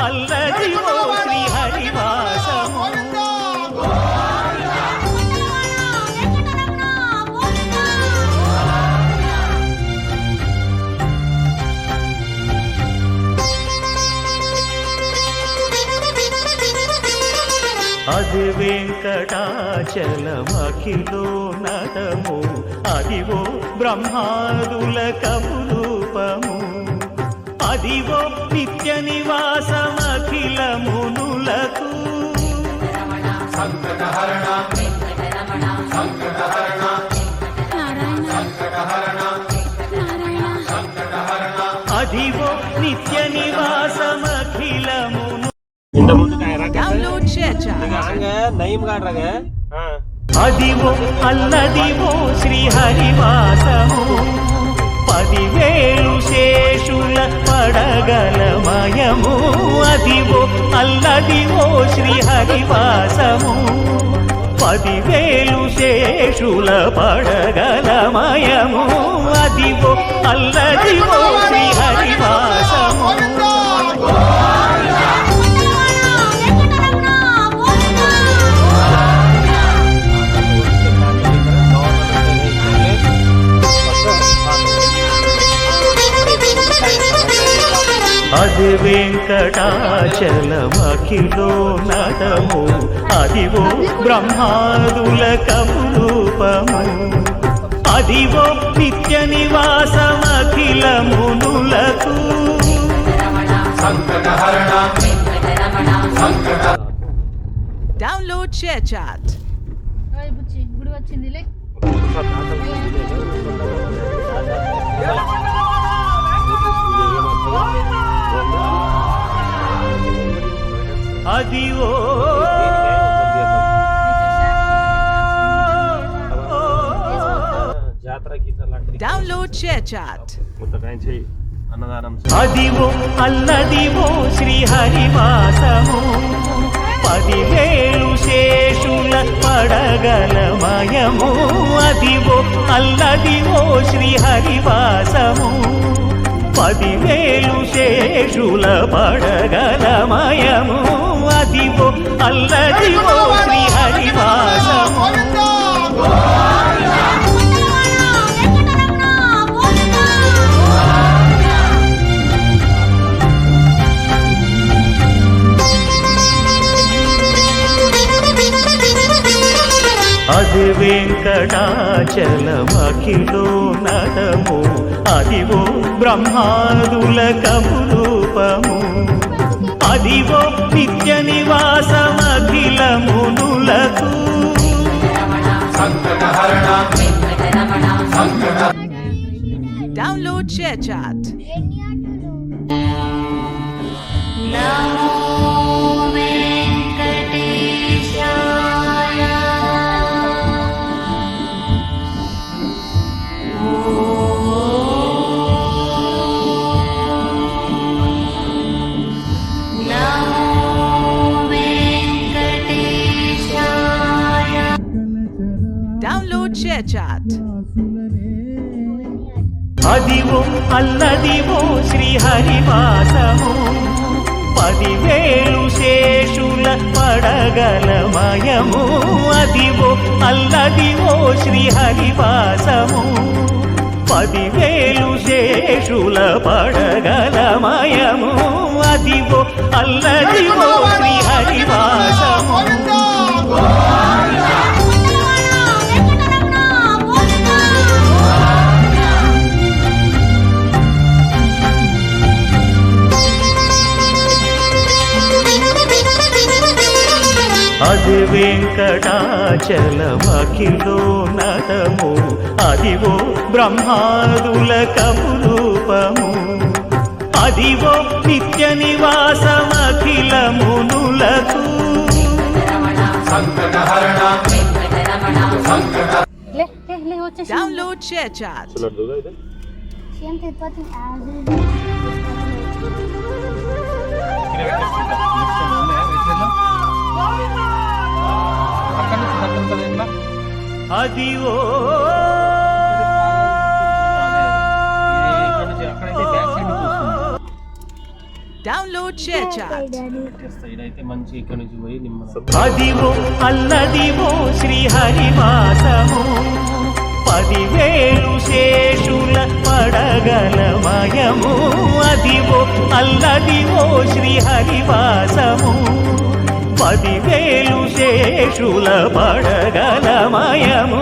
అల్లదివో శ్రీహరివాసము. అది వెంకటాచలమఖిలో నటము, అదివో బ్రహ్మాదుల కపురూపము, అదివో నిత్య నివాసమఖిల మునులకు. అదివో నిత్య నివాసమఖిల మును. అదివో అల్లదివో శ్రీహరివాసము, 10,000 శేషుల పడగలమయము. అదివో అల్లదివో శ్రీహరివాసము, 10,000 శేషుల పడగలమయము. అదివో అల్లదివో శ్రీహరివాసము. అది వెంకటాచలమఖిలో నటము, అదివో బ్రహ్మాదుల కపురూపము, అదివో నిత్య నివాసమఖిల మునులకు. Download ShareChat. గుడి వచ్చింది లే. Adivo download ShareChat. అదివో అల్లదివో శ్రీహరివాసము, 10,000 శేషుల పడగలమయము. అదివో అల్లదివో శ్రీహరివాసము, 10,000 శేషుల పడగలమయము. అదివో అల్లదివో శ్రీహరివాసము. అది వెంకటాచలమఖిలో నటము, అదివో బ్రహ్మాదుల కపురూపము, అదివో నిత్య నివాసమఖిల మునులకు. Download ShareChat. Download ShareChat. అదివో అల్లదివో శ్రీహరివాసము, 10,000 శేషుల పడగలమయము. అదివో అల్లదివో శ్రీహరివాసము, 10,000 శేషుల పడగలమయము. అదివో అల్లదివో శ్రీహరివాసము. అది వెంకటాచలమఖిలో నటము, అదివో బ్రహ్మాదుల కపురూపము, అదివో నిత్య నివాసమఖిల మునులకు. Download ShareChat. అదివో డౌన్లోడ్ Download ShareChat. ఇదైతే మంచి ఇక్కడ నుంచి పోయి నిమ్మ అదివో అల్లదివో శ్రీహరివాసము 10,000 శేషుల పడగలమయము అదివో అల్లదివో శ్రీహరివాసము 10,000 శేషుల పడగలమయము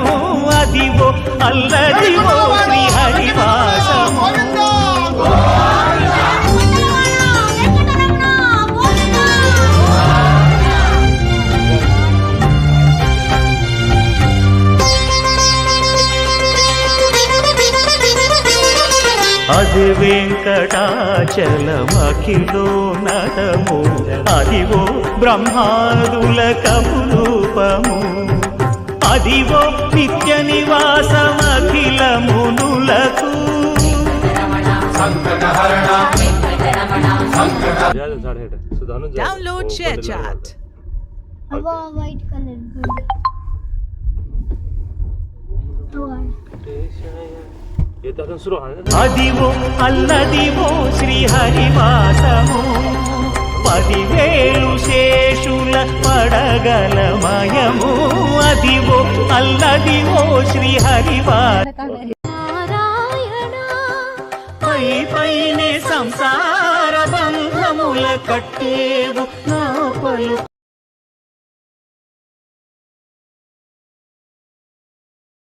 అదివో అల్లదివో శ్రీహరివాసము అది వెంకటాచలమఖిలోన్నతము అదివో బ్రహ్మాదుల కపురూపము అదివో నిత్య నివాసమఖిల మునులకు Download ShareChat. అబ్బా వైట్ కలర్ అదివో అల్లదివో శ్రీహరివాసము 10,000 శేషుల పడగలమయము అదివో అల్లదివో శ్రీహరివాసము పై పైనే సంసార బంధముల కట్టేవు నా పలు